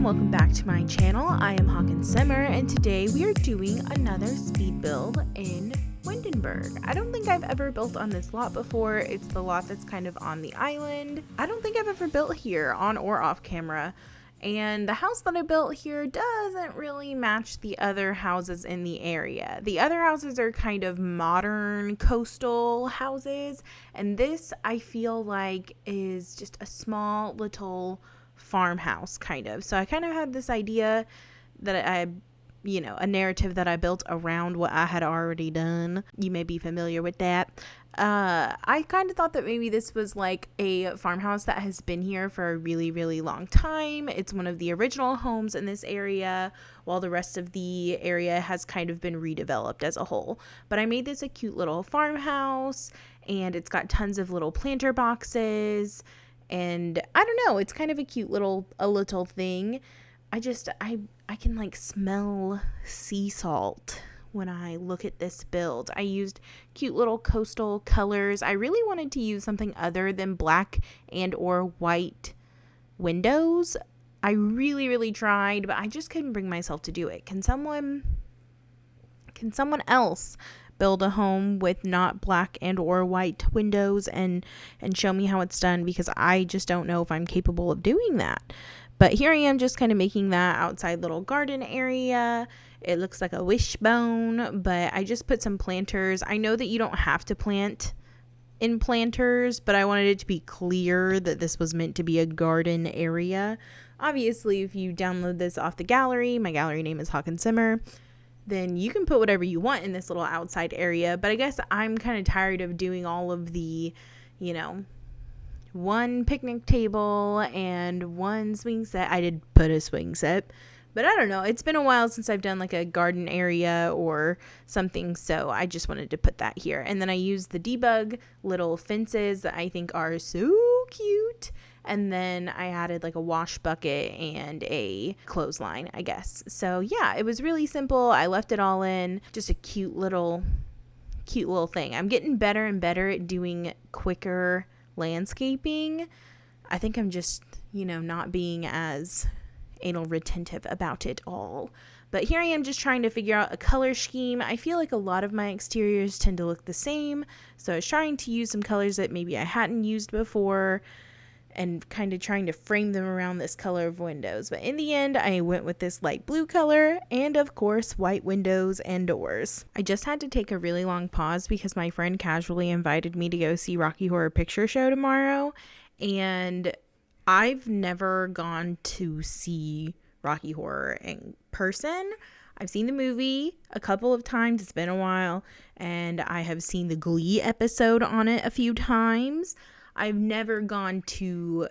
welcome back to my channel. I am Hawkinsimmer, and today we are doing another speed build in Windenburg. I don't think I've ever built on this lot before. It's the lot that's kind of on the island. I don't think I've ever built here on or off camera. And the house that I built here doesn't really match the other houses in the area. The other houses are kind of modern coastal houses, and this I feel like is just a small little farmhouse kind of. So I kind of had this idea that a narrative that I built around what I had already done. You may be familiar with that. I kind of thought that maybe this was like a farmhouse that has been here for a really, really long time. It's one of the original homes in this area, while the rest of the area has kind of been redeveloped as a whole. But I made this a cute little farmhouse, and it's got tons of little planter boxes, and I don't know, it's kind of a cute little thing. I can like smell sea salt when I look at this build. I used cute little coastal colors. I really wanted to use something other than black and or white windows. I really, really tried, but I just couldn't bring myself to do it. Can someone else build a home with not black and or white windows and show me how it's done? Because I just don't know if I'm capable of doing that. But here I am just kind of making that outside little garden area. It looks like a wishbone, but I just put some planters. I know that you don't have to plant in planters, but I wanted it to be clear that this was meant to be a garden area. Obviously, if you download this off the gallery, my gallery name is Hawkinsimmer, then you can put whatever you want in this little outside area. But I guess I'm kind of tired of doing all of the, one picnic table and one swing set. I did put a swing set, but I don't know. It's been a while since I've done like a garden area or something, so I just wanted to put that here. And then I used the debug little fences that I think are so cute. And then I added like a wash bucket and a clothesline, I guess. So yeah, it was really simple. I left it all in. Just a cute little thing. I'm getting better and better at doing quicker landscaping. I think I'm just, not being as anal retentive about it all. But here I am just trying to figure out a color scheme. I feel like a lot of my exteriors tend to look the same. So I was trying to use some colors that maybe I hadn't used before and kind of trying to frame them around this color of windows. But in the end, I went with this light blue color and, of course, white windows and doors. I just had to take a really long pause because my friend casually invited me to go see Rocky Horror Picture Show tomorrow. And I've never gone to see Rocky Horror in person. I've seen the movie a couple of times. It's been a while. And I have seen the Glee episode on it a few times. I've never gone to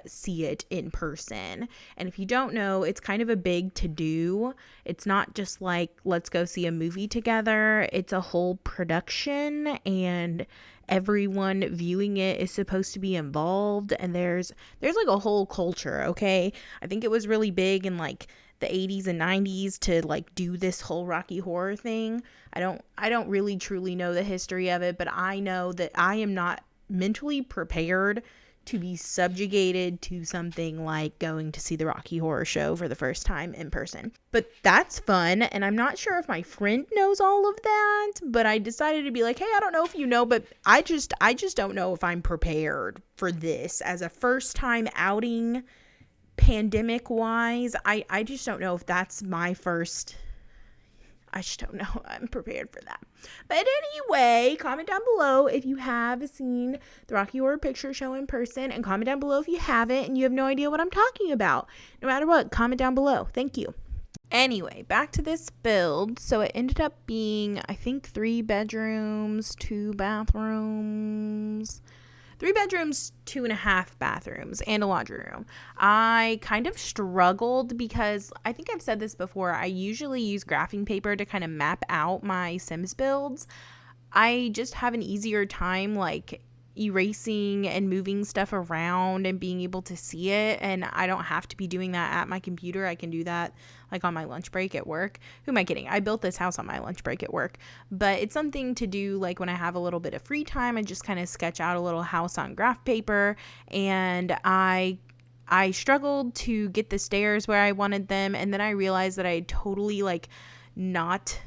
see it in person. And if you don't know, it's kind of a big to-do. It's not just like, let's go see a movie together. It's a whole production, and everyone viewing it is supposed to be involved. And there's like a whole culture, okay? I think it was really big in like the 80s and 90s to like do this whole Rocky Horror thing. I don't really truly know the history of it, but I know that I am not mentally prepared to be subjugated to something like going to see the Rocky Horror Show for the first time in person. But that's fun, and I'm not sure if my friend knows all of that, but I decided to be like, hey, I don't know if you know, but I just don't know if I'm prepared for this as a first time outing, pandemic wise. I just don't know if that's my first. I just don't know. I'm prepared for that. But anyway, comment down below if you have seen the Rocky Horror Picture Show in person, and comment down below if you haven't and you have no idea what I'm talking about. No matter what, comment down below. Thank you. Anyway, back to this build. So it ended up being, I think, 3 bedrooms, 2 bathrooms. 3 bedrooms, 2.5 bathrooms, and a laundry room. I kind of struggled because I think I've said this before. I usually use graphing paper to kind of map out my Sims builds. I just have an easier time like erasing and moving stuff around and being able to see it, and I don't have to be doing that at my computer. I can do that like on my lunch break at work. Who am I kidding? I built this house on my lunch break at work, but it's something to do like when I have a little bit of free time. I just kind of sketch out a little house on graph paper, and I I struggled to get the stairs where I wanted them, and then I realized that I had totally like not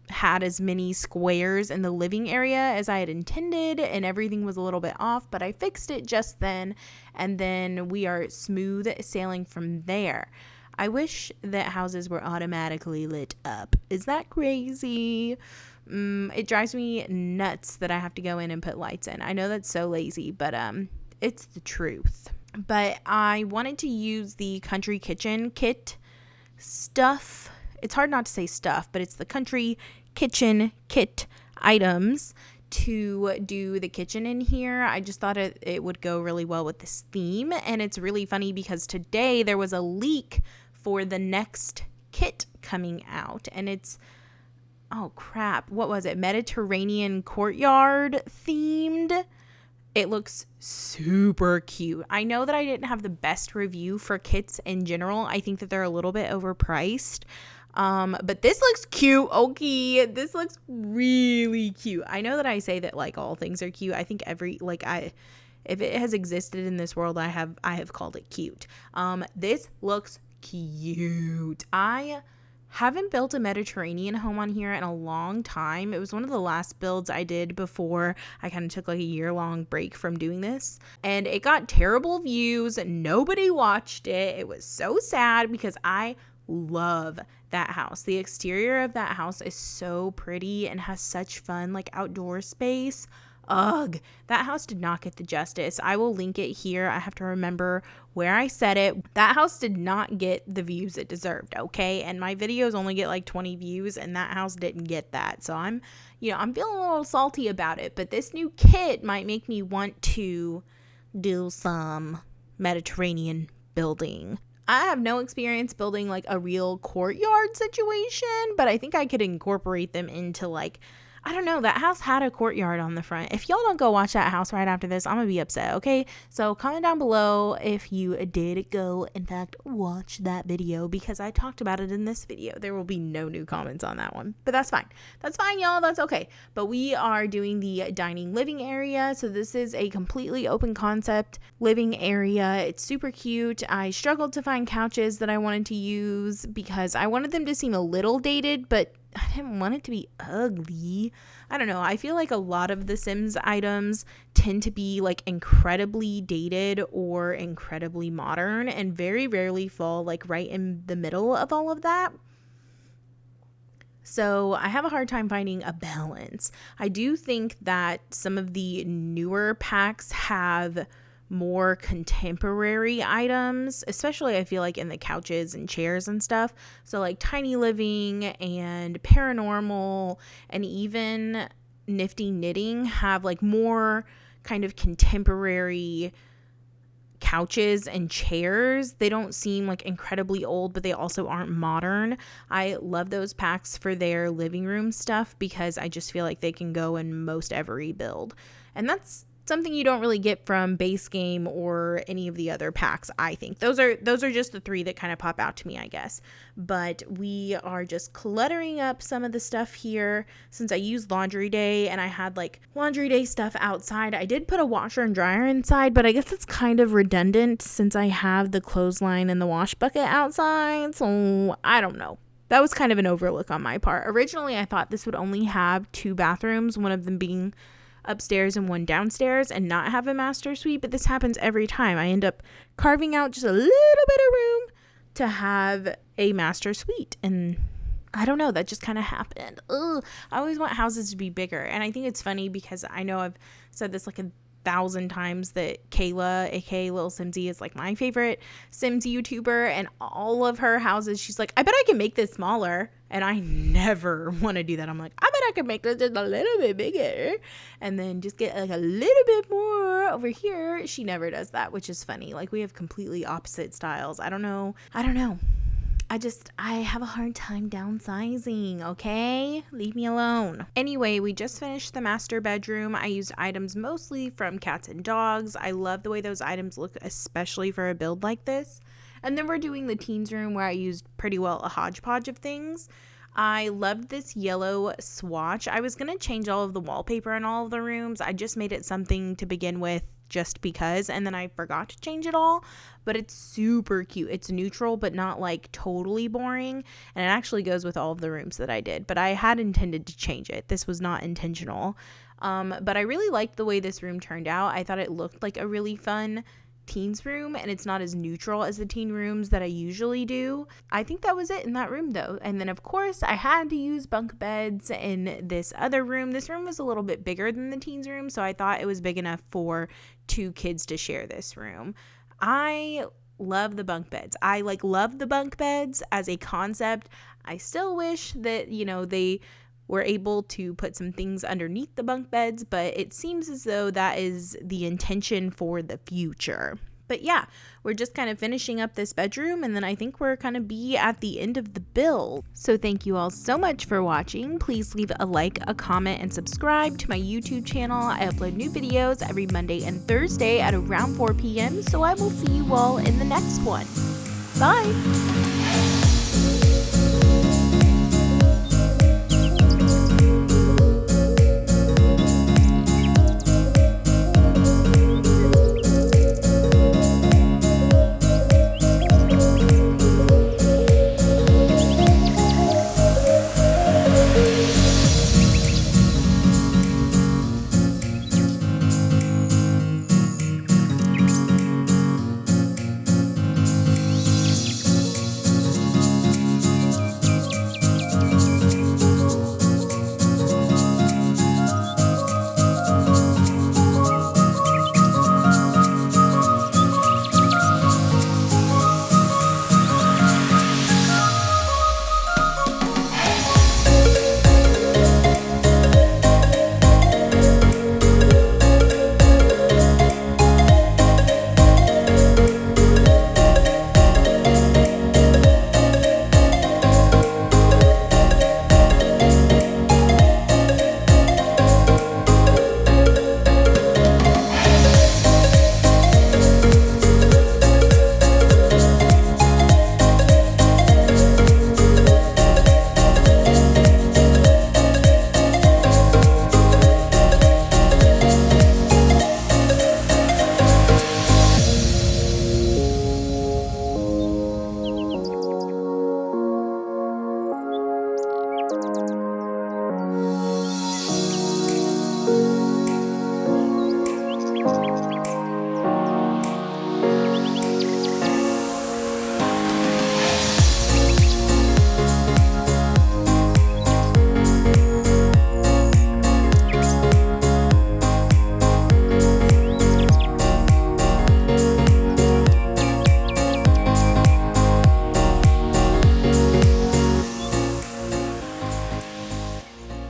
had as many squares in the living area as I had intended, and everything was a little bit off, but I fixed it just then, and then we are smooth sailing from there. I wish that houses were automatically lit up. Is that crazy? It drives me nuts that I have to go in and put lights in. I know that's so lazy, but it's the truth. But I wanted to use the country kitchen kit stuff. It's hard not to say stuff, but it's the country kitchen kit items to do the kitchen in here. I just thought it would go really well with this theme. And it's really funny because today there was a leak for the next kit coming out, and it's, oh crap, what was it? Mediterranean courtyard themed. It looks super cute. I know that I didn't have the best review for kits in general. I think that they're a little bit overpriced. But this looks cute. Okay, this looks really cute. I know that I say that like all things are cute. I think if it has existed in this world, I have called it cute. This looks cute. I haven't built a Mediterranean home on here in a long time. It was one of the last builds I did before I kind of took like a year-long break from doing this. And it got terrible views. Nobody watched it. It was so sad because I love that house. The exterior of that house is so pretty and has such fun like outdoor space. Ugh, that house did not get the justice. I will link it here. I have to remember where I said it. That house did not get the views it deserved, okay? And my videos only get like 20 views, and that house didn't get that. So I'm feeling a little salty about it. But this new kit might make me want to do some Mediterranean building. I have no experience building like a real courtyard situation, but I think I could incorporate them into like, I don't know, that house had a courtyard on the front. If y'all don't go watch that house right after this, I'm gonna be upset, okay? So comment down below if you did go, in fact, watch that video, because I talked about it in this video. There will be no new comments on that one, but that's fine. That's fine, y'all. That's okay. But we are doing the dining living area. So this is a completely open concept living area. It's super cute. I struggled to find couches that I wanted to use because I wanted them to seem a little dated, but I didn't want it to be ugly. I don't know. I feel like a lot of the Sims items tend to be like incredibly dated or incredibly modern, and very rarely fall like right in the middle of all of that. So I have a hard time finding a balance. I do think that some of the newer packs have more contemporary items, especially I feel like in the couches and chairs and stuff. So like tiny living and paranormal and even nifty knitting have like more kind of contemporary couches and chairs. They don't seem like incredibly old, but they also aren't modern. I love those packs for their living room stuff because I just feel like they can go in most every build. And that's something you don't really get from base game or any of the other packs, I think. Those are just the three that kind of pop out to me, I guess. But we are just cluttering up some of the stuff here since I used laundry day and I had like laundry day stuff outside. I did put a washer and dryer inside, but I guess it's kind of redundant since I have the clothesline and the wash bucket outside. So I don't know. That was kind of an overlook on my part. Originally, I thought this would only have 2 bathrooms, one of them being upstairs and one downstairs, and not have a master suite, but this happens every time. I end up carving out just a little bit of room to have a master suite, and I don't know, that just kind of happened. Ugh. I always want houses to be bigger, and I think it's funny because I know I've said this like 1,000 times that Kayla, aka Lil Simsy, is like my favorite Sims YouTuber, and all of her houses she's like, I bet I can make this smaller, and I never want to do that. I'm like, I bet I can make this just a little bit bigger and then just get like a little bit more over here. She never does that, which is funny. Like, we have completely opposite styles. I don't know. I have a hard time downsizing, okay? Leave me alone. Anyway, we just finished the master bedroom. I used items mostly from cats and dogs. I love the way those items look, especially for a build like this. And then we're doing the teens room where I used pretty well a hodgepodge of things. I loved this yellow swatch. I was going to change all of the wallpaper in all of the rooms. I just made it something to begin with just because, and then I forgot to change it all, but it's super cute. It's neutral, but not like totally boring, and it actually goes with all of the rooms that I did, but I had intended to change it. This was not intentional. But I really liked the way this room turned out. I thought it looked like a really fun teens room, and it's not as neutral as the teen rooms that I usually do. I think that was it in that room though. And then of course I had to use bunk beds in this other room. This room was a little bit bigger than the teens room, so I thought it was big enough for 2 kids to share this room. I love the bunk beds. I love the bunk beds as a concept. I still wish that, they were able to put some things underneath the bunk beds, but it seems as though that is the intention for the future. But yeah, we're just kind of finishing up this bedroom, and then I think we're kind of be at the end of the build. So thank you all so much for watching. Please leave a like, a comment, and subscribe to my YouTube channel. I upload new videos every Monday and Thursday at around 4 p.m. So I will see you all in the next one. Bye!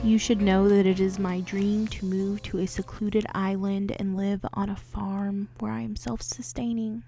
You should know that it is my dream to move to a secluded island and live on a farm where I am self-sustaining.